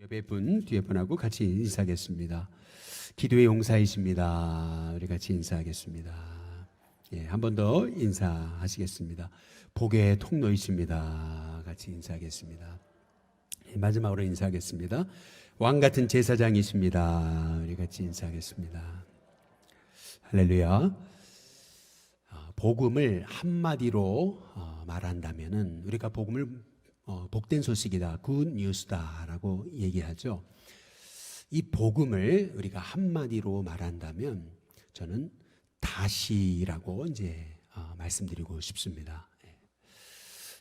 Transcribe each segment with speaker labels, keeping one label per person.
Speaker 1: 옆에 분, 뒤에 분하고 같이 인사하겠습니다. 기도의 용사이십니다. 우리 같이 인사하겠습니다. 예, 한 번 더 인사하시겠습니다. 복의 통로이십니다. 같이 인사하겠습니다. 예, 마지막으로 인사하겠습니다. 왕 같은 제사장이십니다. 우리 같이 인사하겠습니다. 할렐루야. 복음을 한마디로 말한다면은 우리가 복음을 복된 소식이다, 굿 뉴스다라고 얘기하죠. 이 복음을 우리가 한마디로 말한다면 저는 다시라고 이제 말씀드리고 싶습니다.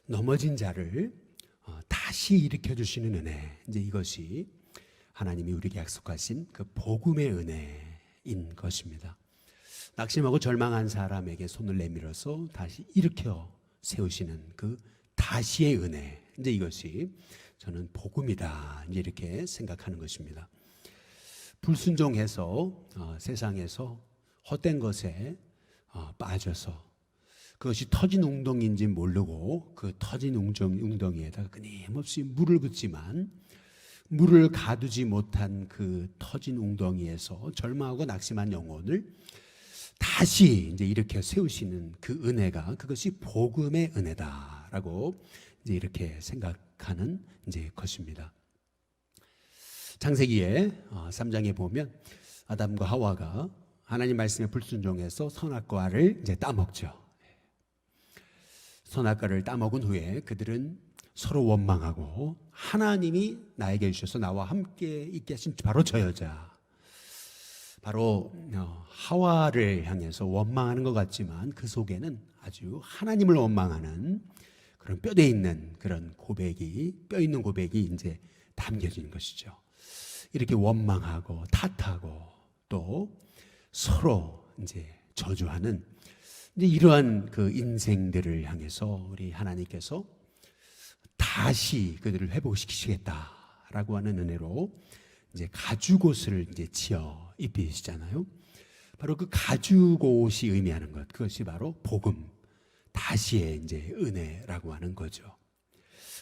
Speaker 1: 넘어진 자를 다시 일으켜 주시는 은혜, 이제 이것이 하나님이 우리에게 약속하신 그 복음의 은혜인 것입니다. 낙심하고 절망한 사람에게 손을 내밀어서 다시 일으켜 세우시는 그 다시의 은혜, 이제 이것이 저는 복음이다, 이제 이렇게 생각하는 것입니다. 불순종해서 세상에서 헛된 것에 빠져서 그것이 터진 웅덩이인지 모르고 그 터진 웅덩이에다가 끊임없이 물을 붓지만 물을 가두지 못한 그 터진 웅덩이에서 절망하고 낙심한 영혼을 다시 이제 일으켜 세우시는 그 은혜가, 그것이 복음의 은혜다라고 이제 이렇게 생각하는 이제 것입니다. 창세기에 3장에 보면 아담과 하와가 하나님 말씀에 불순종해서 선악과를 이제 따먹죠. 선악과를 따먹은 후에 그들은 서로 원망하고 하나님이 나에게 주셔서 나와 함께 있게 하신 바로 저 여자, 바로 하와를 향해서 원망하는 것 같지만 그 속에는 아주 하나님을 원망하는 그런 뼈대 있는 그런 고백이, 뼈 있는 고백이 이제 담겨진 것이죠. 이렇게 원망하고 탓하고 또 서로 이제 저주하는 이제 이러한 그 인생들을 향해서 우리 하나님께서 다시 그들을 회복시키시겠다라고 하는 은혜로 이제 가죽옷을 이제 지어 입히시잖아요. 바로 그 가죽옷이 의미하는 것, 그것이 바로 복음, 다시의 이제 은혜라고 하는 거죠.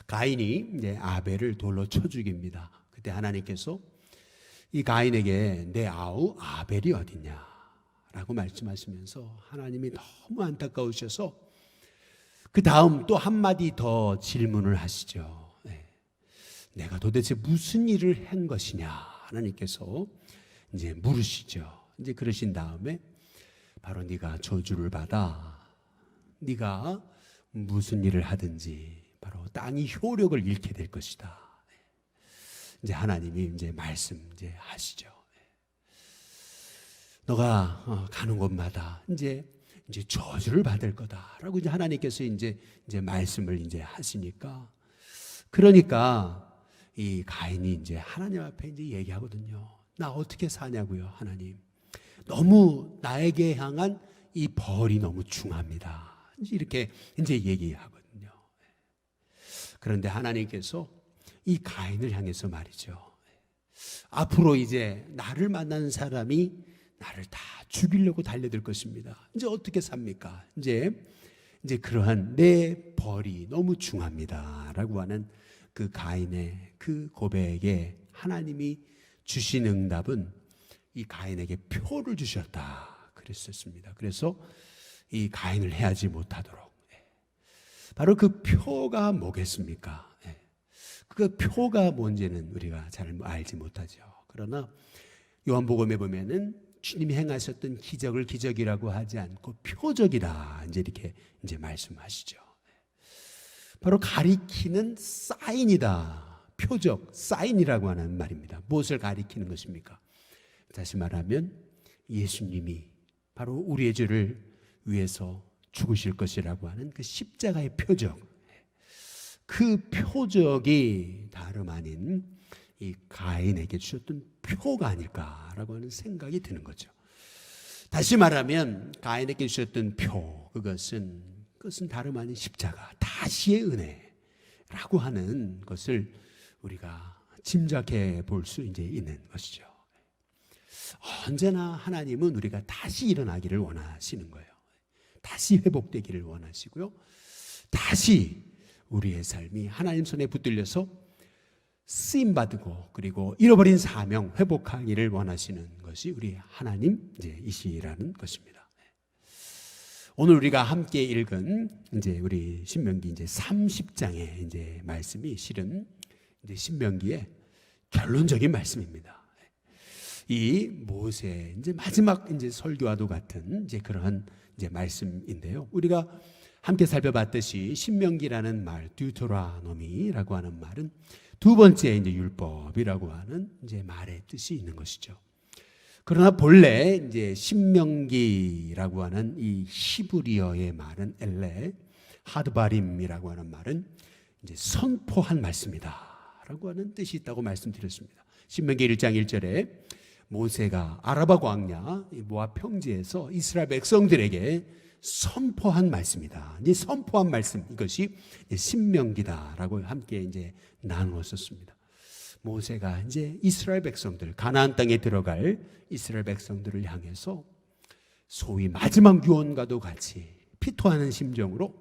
Speaker 1: 가인이 이제 아벨을 돌로 쳐 죽입니다. 그때 하나님께서 이 가인에게 내 아우 아벨이 어딨냐라고 말씀하시면서 하나님이 너무 안타까우셔서 그 다음 또 한마디 더 질문을 하시죠. 내가 도대체 무슨 일을 한 것이냐 하나님께서 이제 물으시죠. 이제 그러신 다음에 바로 네가 저주를 받아 네가 무슨 일을 하든지 바로 땅이 효력을 잃게 될 것이다. 이제 하나님이 이제 말씀 이제 하시죠. 너가 가는 곳마다 이제 저주를 받을 거다라고 이제 하나님께서 이제 말씀을 이제 하시니까, 그러니까 이 가인이 이제 하나님 앞에 이제 얘기하거든요. 나 어떻게 사냐고요, 하나님. 너무 나에게 향한 이 벌이 너무 중합니다. 이렇게 이제 얘기하거든요. 그런데 하나님께서 이 가인을 향해서 말이죠. 앞으로 이제 나를 만나는 사람이 나를 다 죽이려고 달려들 것입니다. 이제 어떻게 삽니까? 이제 그러한 내 벌이 너무 중합니다라고 하는 그 가인의 그 고백에 하나님이 주신 응답은 이 가인에게 표를 주셨다 그랬었습니다. 그래서 이 가인을 해하지 못하도록, 바로 그 표가 뭐겠습니까? 그 표가 뭔지는 우리가 잘 알지 못하죠. 그러나 요한복음에 보면은 주님이 행하셨던 기적을 기적이라고 하지 않고 표적이다, 이제 이렇게 이제 말씀하시죠. 바로 가리키는 사인이다. 표적, 사인이라고 하는 말입니다. 무엇을 가리키는 것입니까? 다시 말하면 예수님이 바로 우리의 죄를 위해서 죽으실 것이라고 하는 그 십자가의 표적, 그 표적이 다름 아닌 이 가인에게 주셨던 표가 아닐까라고 하는 생각이 드는 거죠. 다시 말하면 가인에게 주셨던 표, 그것은 다름 아닌 십자가, 다시의 은혜라고 하는 것을 우리가 짐작해 볼 수 이제 있는 것이죠. 언제나 하나님은 우리가 다시 일어나기를 원하시는 거예요. 다시 회복되기를 원하시고요. 다시 우리의 삶이 하나님 손에 붙들려서 쓰임받고 그리고 잃어버린 사명 회복하기를 원하시는 것이 우리 하나님이시라는 것입니다. 오늘 우리가 함께 읽은 이제 우리 신명기 이제 30장의 이제 말씀이 실은 이제 신명기의 결론적인 말씀입니다. 이 모세 이제 마지막 이제 설교와도 같은 이제 그러한 이제 말씀인데요. 우리가 함께 살펴봤듯이 신명기라는 말, 듀토라노미라고 하는 말은 두 번째 이제 율법이라고 하는 이제 말의 뜻이 있는 것이죠. 그러나 본래 이제 신명기라고 하는 이 히브리어의 말은 엘레 하드바림이라고 하는 말은 이제 선포한 말씀이다라고 하는 뜻이 있다고 말씀드렸습니다. 신명기 1장 1절에 모세가 아라바 광야 모압 평지에서 이스라엘 백성들에게 선포한 말씀이다. 이 선포한 말씀, 이것이 신명기다라고 함께 이제 나누었었습니다. 모세가 이제 이스라엘 백성들, 가나안 땅에 들어갈 이스라엘 백성들을 향해서 소위 마지막 유언과도 같이 피토하는 심정으로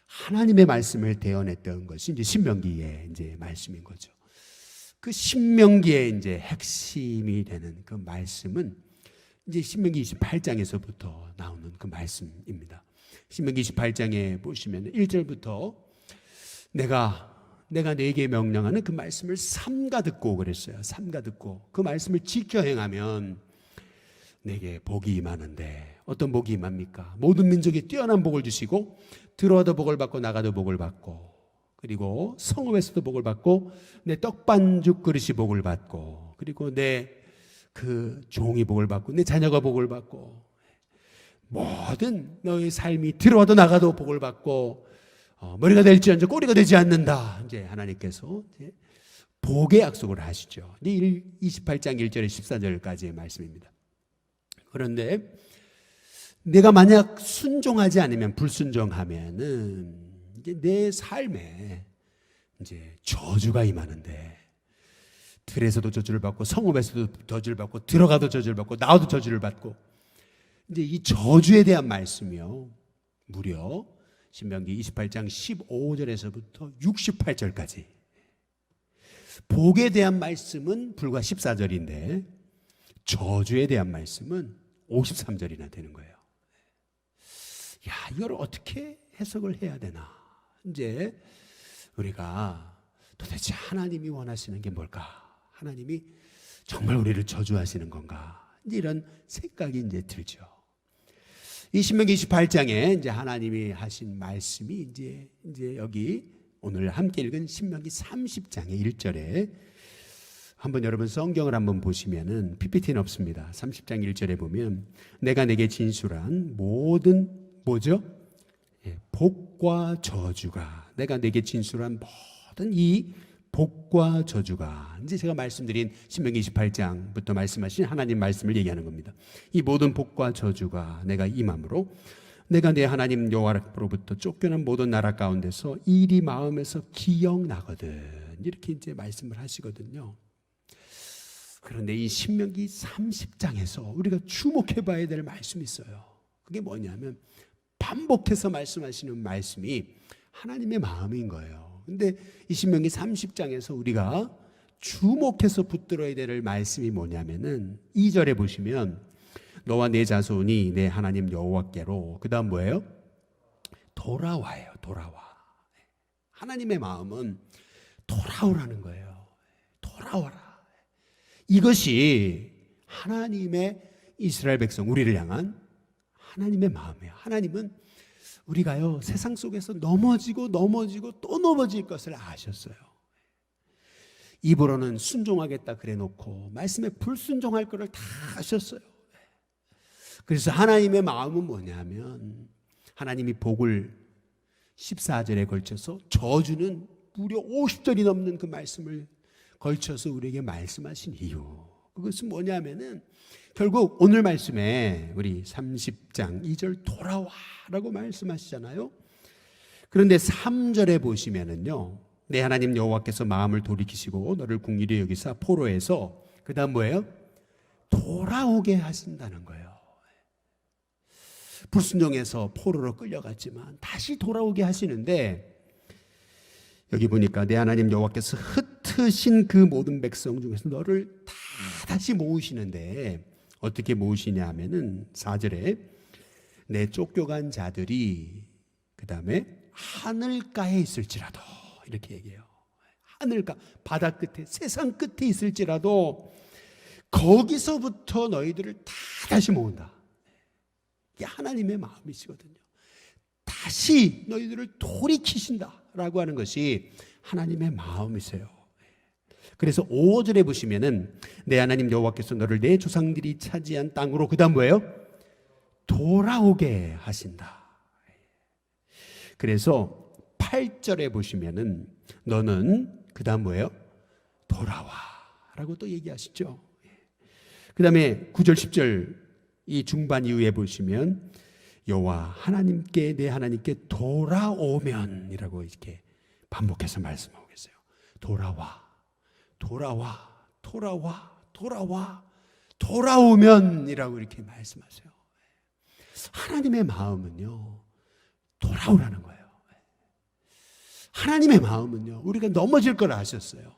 Speaker 1: 하나님의 말씀을 대언했던 것이 이제 신명기의 이제 말씀인 거죠. 그 신명기의 이제 핵심이 되는 그 말씀은 이제 신명기 28장에서부터 나오는 그 말씀입니다. 신명기 28장에 보시면 1절부터 내가 너에게 명령하는 그 말씀을 삼가 듣고 그랬어요. 삼가 듣고 그 말씀을 지켜 행하면 내게 복이 임하는데 어떤 복이 임합니까? 모든 민족에 뛰어난 복을 주시고 들어와도 복을 받고 나가도 복을 받고 그리고 성읍에서도 복을 받고 내 떡반죽 그릇이 복을 받고 그리고 내 그 종이 복을 받고 내 자녀가 복을 받고 모든 너의 삶이 들어와도 나가도 복을 받고 머리가 될지언정 꼬리가 되지 않는다. 이제 하나님께서 이제 복의 약속을 하시죠. 28장 1절에 14절까지의 말씀입니다. 그런데 내가 만약 순종하지 않으면 불순종하면은 이제 내 삶에 이제 저주가 임하는데 들에서도 저주를 받고 성읍에서도 저주를 받고 들어가도 저주를 받고 나와도 저주를 받고 이제 이 저주에 대한 말씀이요. 무려 신명기 28장 15절에서부터 68절까지 복에 대한 말씀은 불과 14절인데 저주에 대한 말씀은 53절이나 되는 거예요. 야, 이걸 어떻게 해석을 해야 되나? 이제 우리가 도대체 하나님이 원하시는 게 뭘까? 하나님이 정말 우리를 저주하시는 건가? 이제 이런 생각이 이제 들죠. 이 신명기 28장에 이제 하나님이 하신 말씀이 이제 여기 오늘 함께 읽은 신명기 30장의 1절에 한번 여러분 성경을 한번 보시면은 PPT는 없습니다. 30장 1절에 보면 내가 내게 진술한 모든 뭐죠? 복과 저주가 내가 내게 진술한 모든 이 복과 저주가 이제 제가 말씀드린 신명기 28장부터 말씀하신 하나님 말씀을 얘기하는 겁니다. 이 모든 복과 저주가 내가 임함으로 내가 내 하나님 여호와로부터 쫓겨난 모든 나라 가운데서 일이 마음에서 기억나거든. 이렇게 이제 말씀을 하시거든요. 그런데 이 신명기 30장에서 우리가 주목해 봐야 될 말씀이 있어요. 그게 뭐냐면 반복해서 말씀하시는 말씀이 하나님의 마음인 거예요. 근데 이 신명기 30장에서 우리가 주목해서 붙들어야 될 말씀이 뭐냐면은 2절에 보시면 너와 내 자손이 내 하나님 여호와께로 그 다음 뭐예요? 돌아와요. 돌아와. 하나님의 마음은 돌아오라는 거예요. 돌아와라. 이것이 하나님의 이스라엘 백성 우리를 향한 하나님의 마음이에요. 하나님은 우리가요 세상 속에서 넘어지고 또 넘어질 것을 아셨어요. 입으로는 순종하겠다 그래놓고 말씀에 불순종할 것을 다 아셨어요. 그래서 하나님의 마음은 뭐냐면 하나님이 복을 14절에 걸쳐서 저주는 무려 50절이 넘는 그 말씀을 걸쳐서 우리에게 말씀하신 이유, 그것은 뭐냐면은 결국 오늘 말씀에 우리 30장 2절 돌아와라고 말씀하시잖아요. 그런데 3절에 보시면은요 내 하나님 여호와께서 마음을 돌이키시고 너를 긍휼히 여기사 포로에서 그 다음 뭐예요? 돌아오게 하신다는 거예요. 불순종해서 포로로 끌려갔지만 다시 돌아오게 하시는데 여기 보니까 내 하나님 여호와께서 흩으신 그 모든 백성 중에서 너를 다 다시 모으시는데 어떻게 모으시냐 하면은 4절에 내 쫓겨간 자들이 그 다음에 하늘가에 있을지라도 이렇게 얘기해요. 하늘가, 바다 끝에, 세상 끝에 있을지라도 거기서부터 너희들을 다 다시 모은다. 이게 하나님의 마음이시거든요. 다시 너희들을 돌이키신다라고 하는 것이 하나님의 마음이세요. 그래서 5절에 보시면은 내 하나님 여호와께서 너를 내 조상들이 차지한 땅으로 그 다음 뭐예요? 돌아오게 하신다. 그래서 8절에 보시면은 너는 그 다음 뭐예요? 돌아와 라고 또 얘기하시죠. 그 다음에 9절 10절 이 중반 이후에 보시면 여호와 하나님께 내 하나님께 돌아오면 이라고 이렇게 반복해서 말씀하고 계세요. 돌아와 돌아와 돌아와 돌아와 돌아오면 이라고 이렇게 말씀하세요. 하나님의 마음은요 돌아오라는 거예요. 하나님의 마음은요 우리가 넘어질 걸 아셨어요.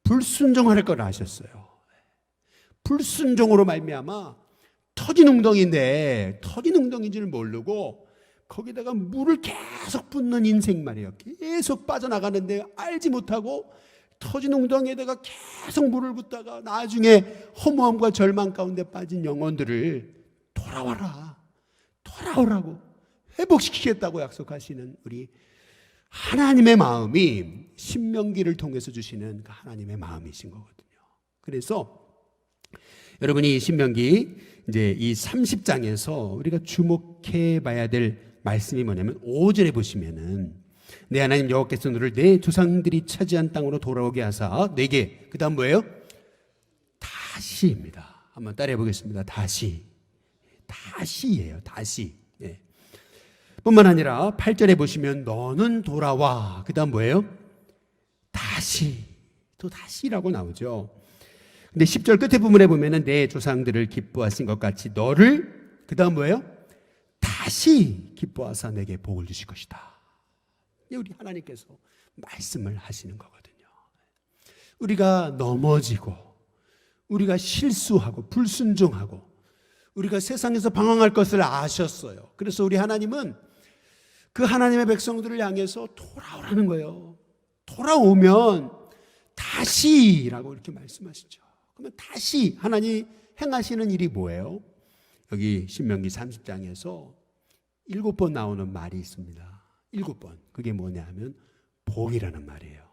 Speaker 1: 불순종할 걸 아셨어요. 불순종으로 말미암아 터진 웅덩이인데 터진 웅덩이인지를 모르고 거기다가 물을 계속 붓는 인생 말이에요. 계속 빠져나가는데 알지 못하고 터진 웅덩이에다가 계속 물을 붓다가 나중에 허무함과 절망 가운데 빠진 영혼들을 돌아와라, 돌아오라고 회복시키겠다고 약속하시는 우리 하나님의 마음이 신명기를 통해서 주시는 그 하나님의 마음이신 거거든요. 그래서 여러분이 신명기 이제 이 30장에서 우리가 주목해 봐야 될 말씀이 뭐냐면 5절에 보시면은 내 하나님 여호와께서 너를 내 조상들이 차지한 땅으로 돌아오게 하사 내게 그 다음 뭐예요? 다시입니다. 한번 따라해 보겠습니다. 다시예요. 다시. 네. 뿐만 아니라 8절에 보시면 너는 돌아와 그 다음 뭐예요? 다시. 또 다시라고 나오죠. 근데 10절 끝에 부분에 보면은 내 조상들을 기뻐하신 것 같이 너를 그 다음 뭐예요? 다시 기뻐하사 내게 복을 주실 것이다. 우리 하나님께서 말씀을 하시는 거거든요. 우리가 넘어지고 우리가 실수하고 불순종하고 우리가 세상에서 방황할 것을 아셨어요. 그래서 우리 하나님은 그 하나님의 백성들을 향해서 돌아오라는 거예요. 돌아오면 다시라고 이렇게 말씀하시죠. 그러면 다시 하나님이 행하시는 일이 뭐예요? 여기 신명기 30장에서 7번 나오는 말이 있습니다. 7번. 그게 뭐냐 하면 복이라는 말이에요.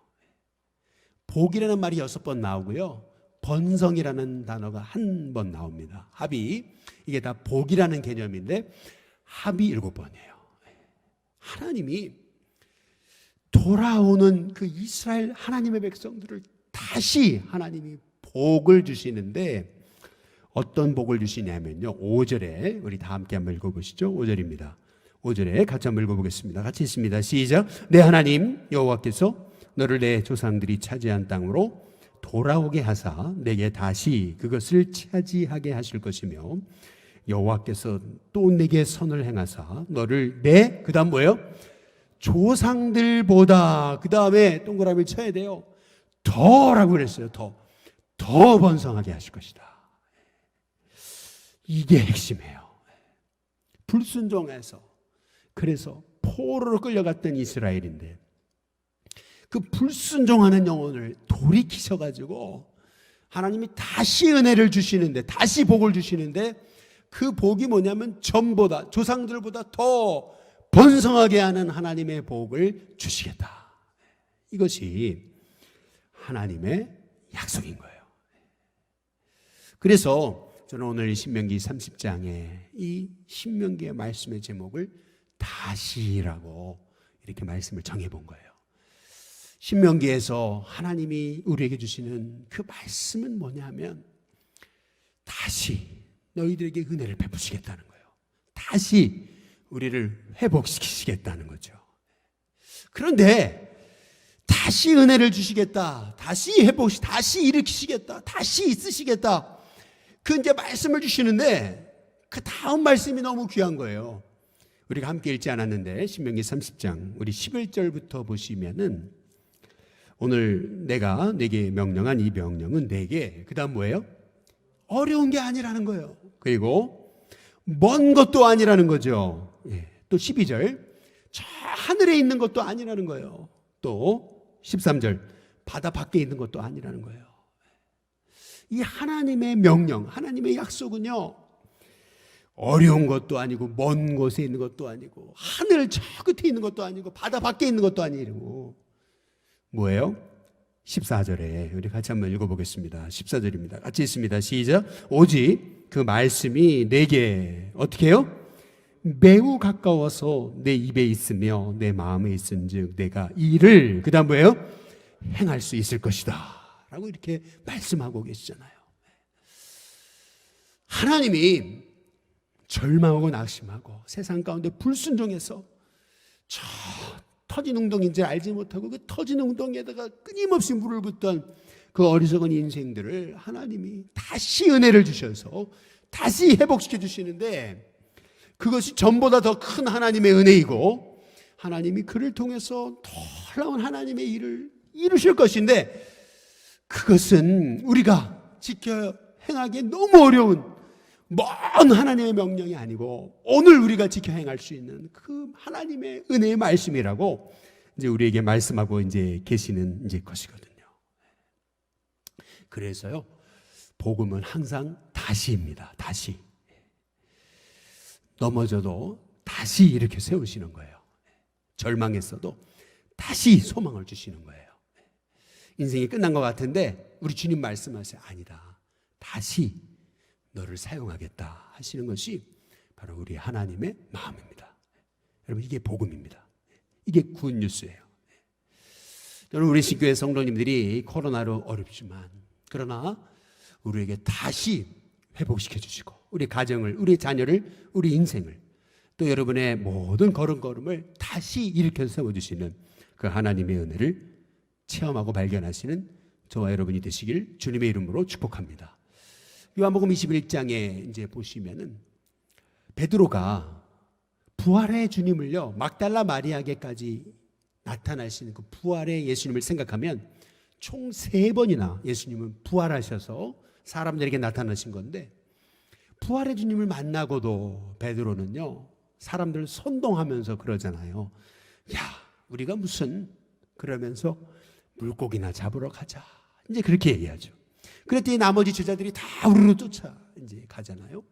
Speaker 1: 복이라는 말이 6번 나오고요. 번성이라는 단어가 한 번 나옵니다. 합이. 이게 다 복이라는 개념인데 합이 7번이에요. 하나님이 돌아오는 그 이스라엘 하나님의 백성들을 다시 하나님이 복을 주시는데 어떤 복을 주시냐면요. 5절에 우리 다 함께 한번 읽어보시죠. 5절입니다. 5절에 같이 한번 읽어보겠습니다. 같이 있습니다. 시작. 내 하나님 여호와께서 너를 내 조상들이 차지한 땅으로 돌아오게 하사 내게 다시 그것을 차지하게 하실 것이며 여호와께서 또 내게 선을 행하사 너를 내 그 다음 뭐예요? 조상들보다 그 다음에 동그라미를 쳐야 돼요. 더라고 그랬어요. 더 번성하게 하실 것이다. 이게 핵심이에요. 불순종해서 그래서 포로로 끌려갔던 이스라엘인데 그 불순종하는 영혼을 돌이키셔가지고 하나님이 다시 은혜를 주시는데 다시 복을 주시는데 그 복이 뭐냐면 전보다 조상들보다 더 번성하게 하는 하나님의 복을 주시겠다. 이것이 하나님의 약속인 거예요. 그래서 저는 오늘 이 신명기 30장에 이 신명기의 말씀의 제목을 다시라고 이렇게 말씀을 정해본 거예요. 신명기에서 하나님이 우리에게 주시는 그 말씀은 뭐냐면 다시 너희들에게 은혜를 베푸시겠다는 거예요. 다시 우리를 회복시키시겠다는 거죠. 그런데 다시 은혜를 주시겠다, 다시 다시 일으키시겠다, 다시 있으시겠다. 그 이제 말씀을 주시는데 그 다음 말씀이 너무 귀한 거예요. 우리가 함께 읽지 않았는데 신명기 30장 우리 11절부터 보시면은 오늘 내가 내게 명령한 이 명령은 내게 그 다음 뭐예요? 어려운 게 아니라는 거예요. 그리고 먼 것도 아니라는 거죠. 또 12절 저 하늘에 있는 것도 아니라는 거예요. 또 13절 바다 밖에 있는 것도 아니라는 거예요. 이 하나님의 명령, 하나님의 약속은요, 어려운 것도 아니고 먼 곳에 있는 것도 아니고 하늘 저 끝에 있는 것도 아니고 바다 밖에 있는 것도 아니고 뭐예요? 14절에 우리 같이 한번 읽어보겠습니다. 14절입니다. 같이 읽습니다. 시작. 오직 그 말씀이 내게 어떻게 해요? 매우 가까워서 내 입에 있으며 내 마음에 있은즉 내가 이를 그 다음 뭐예요? 행할 수 있을 것이다 라고 이렇게 말씀하고 계시잖아요. 하나님이 절망하고 낙심하고 세상 가운데 불순종해서 저 터진 웅덩이인지 알지 못하고 그 터진 웅덩이에다가 끊임없이 물을 붓던 그 어리석은 인생들을 하나님이 다시 은혜를 주셔서 다시 회복시켜 주시는데, 그것이 전보다 더 큰 하나님의 은혜이고 하나님이 그를 통해서 놀라운 하나님의 일을 이루실 것인데, 그것은 우리가 지켜 행하기 너무 어려운 먼 하나님의 명령이 아니고 오늘 우리가 지켜 행할 수 있는 그 하나님의 은혜의 말씀이라고 이제 우리에게 말씀하고 이제 계시는 이제 것이거든요. 그래서요, 복음은 항상 다시입니다. 다시. 넘어져도 다시 이렇게 세우시는 거예요. 절망했어도 다시 소망을 주시는 거예요. 인생이 끝난 것 같은데 우리 주님 말씀하세요. 아니다. 다시 너를 사용하겠다 하시는 것이 바로 우리 하나님의 마음입니다. 여러분, 이게 복음입니다. 이게 굿뉴스예요. 여러분, 우리 신교회 성도님들이 코로나로 어렵지만 그러나 우리에게 다시 회복시켜 주시고 우리 가정을, 우리 자녀를, 우리 인생을, 또 여러분의 모든 걸음걸음을 다시 일으켜 세워주시는 그 하나님의 은혜를 체험하고 발견하시는 저와 여러분이 되시길 주님의 이름으로 축복합니다. 요한복음 21장에 이제 보시면은 베드로가 부활의 주님을요, 막달라 마리아에게까지 나타나시는 그 부활의 예수님을 생각하면 총 3번이나 예수님은 부활하셔서 사람들에게 나타나신 건데, 부활의 주님을 만나고도 베드로는요, 사람들 선동하면서 그러잖아요. 야, 우리가 무슨, 그러면서 물고기나 잡으러 가자, 이제 그렇게 얘기하죠. 그랬더니 나머지 제자들이 다 우르르 쫓아 이제 가잖아요.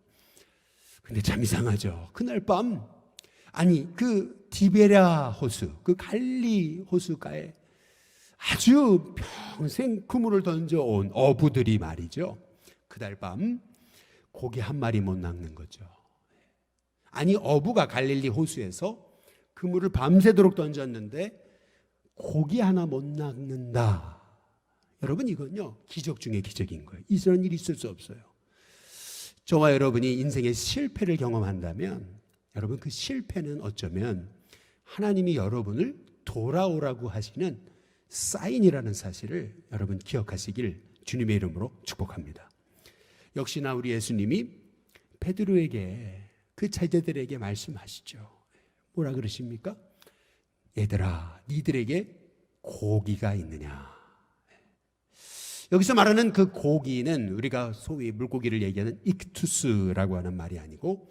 Speaker 1: 근데 참 이상하죠. 그날 밤, 아니 그 디베랴 호수, 그 갈릴리 호수가에 아주 평생 그물을 던져온 어부들이 말이죠, 그날 밤 고기 한 마리 못 낚는 거죠. 아니, 어부가 갈릴리 호수에서 그물을 밤새도록 던졌는데 고기 하나 못 낚는다. 여러분, 이건요 기적 중에 기적인 거예요. 이런 일이 있을 수 없어요. 저와 여러분이 인생의 실패를 경험한다면 여러분, 그 실패는 어쩌면 하나님이 여러분을 돌아오라고 하시는 사인이라는 사실을 여러분 기억하시길 주님의 이름으로 축복합니다. 역시나 우리 예수님이 베드로에게, 그 제자들에게 말씀하시죠. 뭐라 그러십니까? 얘들아, 니들에게 고기가 있느냐? 여기서 말하는 그 고기는 우리가 소위 물고기를 얘기하는 익투스라고 하는 말이 아니고,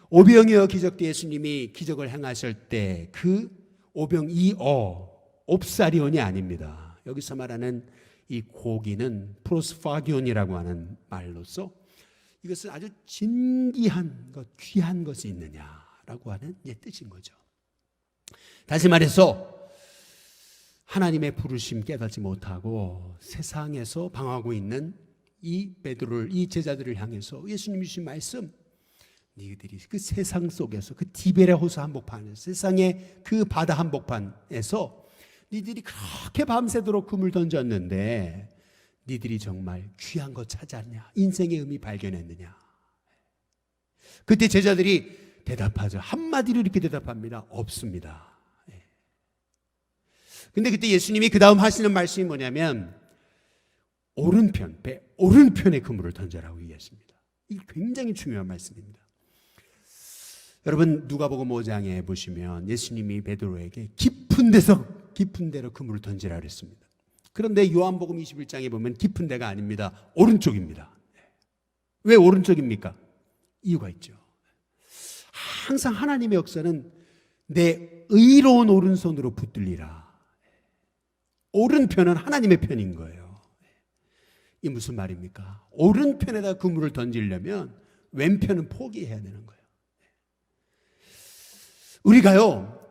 Speaker 1: 오병이어 기적 때 예수님이 기적을 행하실 때 그 오병이어, 옵사리온이 아닙니다. 여기서 말하는 이 고기는 프로스파기온이라고 하는 말로서 이것은 아주 진귀한 것, 귀한 것이 있느냐라고 하는 뜻인 거죠. 다시 말해서 하나님의 부르심 깨닫지 못하고 세상에서 방황하고 있는 이 베드로를, 이 제자들을 향해서 예수님이 주신 말씀, 너희들이 그 세상 속에서, 그 디베랴 호수 한복판에서, 세상의 그 바다 한복판에서 너희들이 그렇게 밤새도록 그물 던졌는데 너희들이 정말 귀한 거 찾았냐? 인생의 의미 발견했느냐? 그때 제자들이 대답하죠. 한마디로 이렇게 대답합니다. 없습니다. 근데 그때 예수님이 그 다음 하시는 말씀이 뭐냐면 오른편, 배 오른편에 그물을 던져라고 얘기했습니다. 이게 굉장히 중요한 말씀입니다. 여러분, 누가복음 5장에 보시면 예수님이 베드로에게 깊은 데로 그물을 던지라 그랬습니다. 그런데 요한복음 21장에 보면 깊은 데가 아닙니다. 오른쪽입니다. 왜 오른쪽입니까? 이유가 있죠. 항상 하나님의 역사는 내 의로운 오른손으로 붙들리라. 오른편은 하나님의 편인 거예요. 이 무슨 말입니까? 오른편에다 그물을 던지려면 왼편은 포기해야 되는 거예요. 우리가요,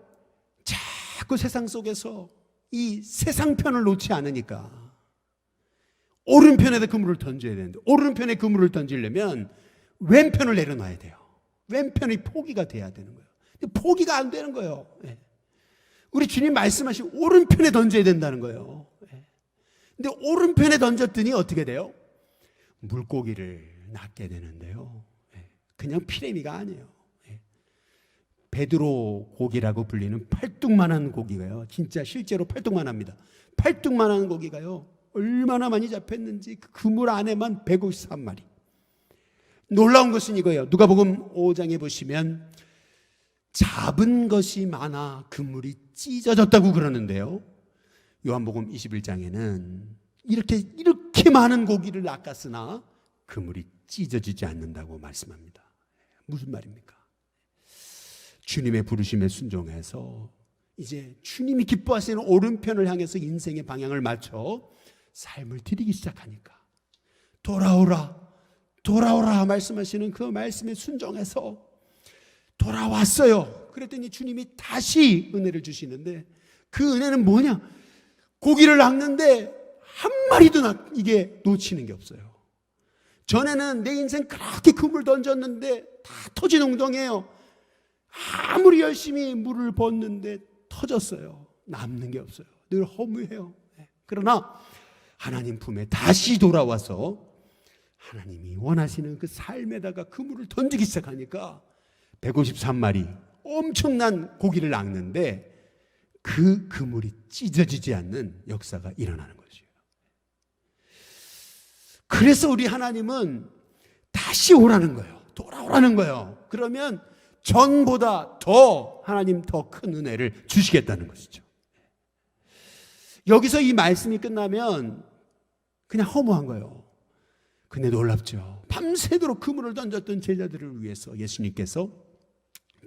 Speaker 1: 자꾸 세상 속에서 이 세상 편을 놓지 않으니까 오른편에다 그물을 던져야 되는데, 오른편에 그물을 던지려면 왼편을 내려놔야 돼요. 왼편이 포기가 돼야 되는 거예요. 근데 포기가 안 되는 거예요. 우리 주님 말씀하신 오른편에 던져야 된다는 거예요. 근데 오른편에 던졌더니 어떻게 돼요? 물고기를 낚게 되는데요, 그냥 피레미가 아니에요. 베드로 고기라고 불리는 팔뚝만한 고기가요, 진짜 실제로 팔뚝만합니다. 팔뚝만한 고기가요, 얼마나 많이 잡혔는지 그 그물 안에만 153마리. 놀라운 것은 이거예요. 누가복음 5장에 보시면 잡은 것이 많아 그물이 찢어졌다고 그러는데요, 요한복음 21장에는 이렇게 많은 고기를 낚았으나 그물이 찢어지지 않는다고 말씀합니다. 무슨 말입니까? 주님의 부르심에 순종해서 이제 주님이 기뻐하시는 오른편을 향해서 인생의 방향을 맞춰 삶을 드리기 시작하니까 돌아오라, 돌아오라 말씀하시는 그 말씀에 순종해서 돌아왔어요. 그랬더니 주님이 다시 은혜를 주시는데, 그 은혜는 뭐냐? 고기를 낚는데 한 마리도 이게 놓치는 게 없어요. 전에는 내 인생 그렇게 그물 던졌는데 다 터진 웅덩이에요. 아무리 열심히 물을 붓는데 터졌어요. 남는 게 없어요. 늘 허무해요. 그러나 하나님 품에 다시 돌아와서 하나님이 원하시는 그 삶에다가 그물을 던지기 시작하니까 153마리 엄청난 고기를 낚는데 그 그물이 찢어지지 않는 역사가 일어나는 것이에요. 그래서 우리 하나님은 다시 오라는 거예요. 돌아오라는 거예요. 그러면 전보다 더 하나님 더 큰 은혜를 주시겠다는 것이죠. 여기서 이 말씀이 끝나면 그냥 허무한 거예요. 근데 놀랍죠. 밤새도록 그물을 던졌던 제자들을 위해서 예수님께서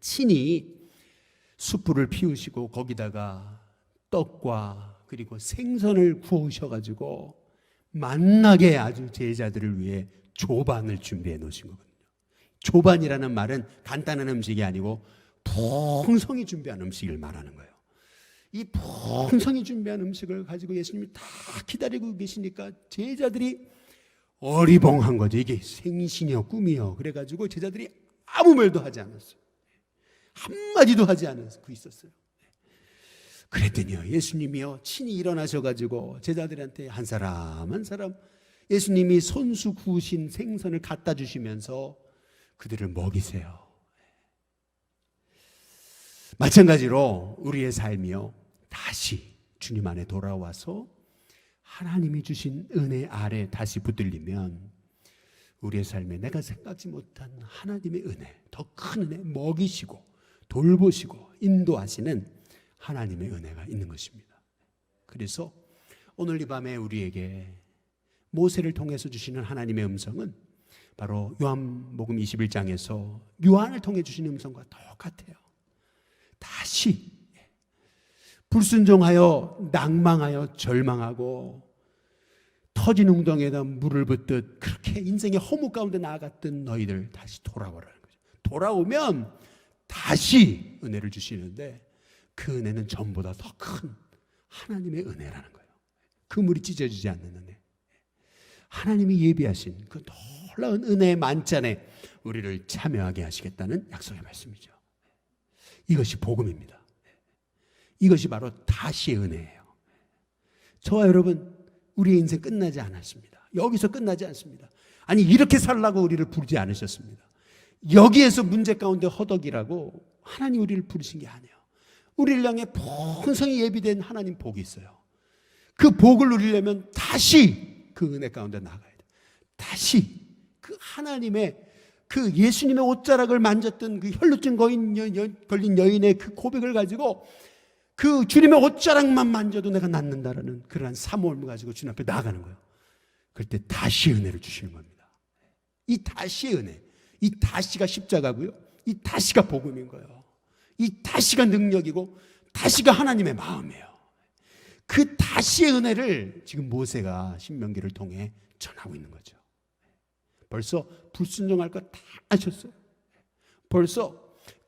Speaker 1: 친히 숯불을 피우시고 거기다가 떡과 그리고 생선을 구우셔가지고 만나게 아주 제자들을 위해 조반을 준비해 놓으신 거거든요. 조반이라는 말은 간단한 음식이 아니고 풍성히 준비한 음식을 말하는 거예요. 이 풍성히 준비한 음식을 가지고 예수님이 다 기다리고 계시니까 제자들이 어리벙한 거죠. 이게 생신이요 꿈이요. 그래가지고 제자들이 아무 말도 하지 않았어요. 한마디도 하지 않고 있었어요. 그랬더니요, 예수님이요 친히 일어나셔가지고 제자들한테 한 사람 한 사람 예수님이 손수 구우신 생선을 갖다 주시면서 그들을 먹이세요. 마찬가지로 우리의 삶이요 다시 주님 안에 돌아와서 하나님이 주신 은혜 아래 다시 붙들리면 우리의 삶에 내가 생각지 못한 하나님의 은혜, 더 큰 은혜, 먹이시고 돌보시고 인도하시는 하나님의 은혜가 있는 것입니다. 그래서 오늘 이 밤에 우리에게 모세를 통해서 주시는 하나님의 음성은 바로 요한복음 21장에서 요한을 통해 주시는 음성과 똑같아요. 다시 불순종하여 낭망하여 절망하고 터진 웅덩이에다 물을 붓듯 그렇게 인생의 허무 가운데 나아갔던 너희들 다시 돌아오라는 거죠. 돌아오면 다시 은혜를 주시는데 그 은혜는 전보다 더 큰 하나님의 은혜라는 거예요. 그물이 찢어지지 않는 은혜. 하나님이 예비하신 그 놀라운 은혜의 만찬에 우리를 참여하게 하시겠다는 약속의 말씀이죠. 이것이 복음입니다. 이것이 바로 다시의 은혜예요. 저와 여러분, 우리의 인생 끝나지 않았습니다. 여기서 끝나지 않습니다. 아니 이렇게 살라고 우리를 부르지 않으셨습니다. 여기에서 문제 가운데 허덕이라고 하나님 우리를 부르신 게 아니에요. 우리를 향해 풍성히 예비된 하나님 복이 있어요. 그 복을 누리려면 다시 그 은혜 가운데 나가야 돼요. 다시 그 하나님의 그 예수님의 옷자락을 만졌던 그 혈루증 걸린 여인의 그 고백을 가지고 그 주님의 옷자락만 만져도 내가 낫는다라는 그러한 사모함을 가지고 주님 앞에 나아가는 거예요. 그럴 때 다시 은혜를 주시는 겁니다. 이 다시의 은혜, 이 다시가 십자가고요, 이 다시가 복음인 거예요. 이 다시가 능력이고 다시가 하나님의 마음이에요. 그 다시의 은혜를 지금 모세가 신명기를 통해 전하고 있는 거죠. 벌써 불순종할 것 다 하셨어요. 벌써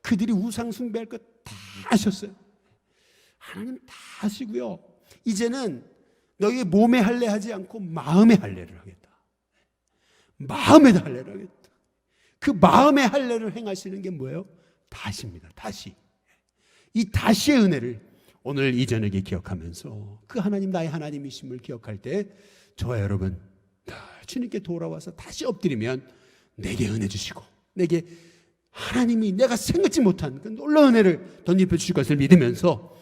Speaker 1: 그들이 우상 숭배할 것 다 하셨어요. 하나님 다 하시고요. 이제는 너희의 몸의 할례 하지 않고 마음의 할례를 하겠다. 마음의 할례를 하겠다. 그 마음의 할례를 행하시는 게 뭐예요? 다시입니다. 다시. 이 다시의 은혜를 오늘 이 저녁에 기억하면서 그 하나님 나의 하나님이심을 기억할 때 저와 여러분 주님께 돌아와서 다시 엎드리면 내게 은혜 주시고 내게 하나님이 내가 생각지 못한 그 놀라운 은혜를 덧입혀 주실 것을 믿으면서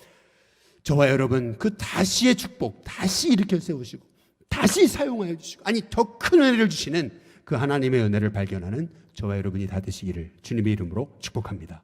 Speaker 1: 저와 여러분 그 다시의 축복 다시 일으켜 세우시고 다시 사용하여 주시고 아니 더 큰 은혜를 주시는 그 하나님의 은혜를 발견하는 저와 여러분이 다 되시기를 주님의 이름으로 축복합니다.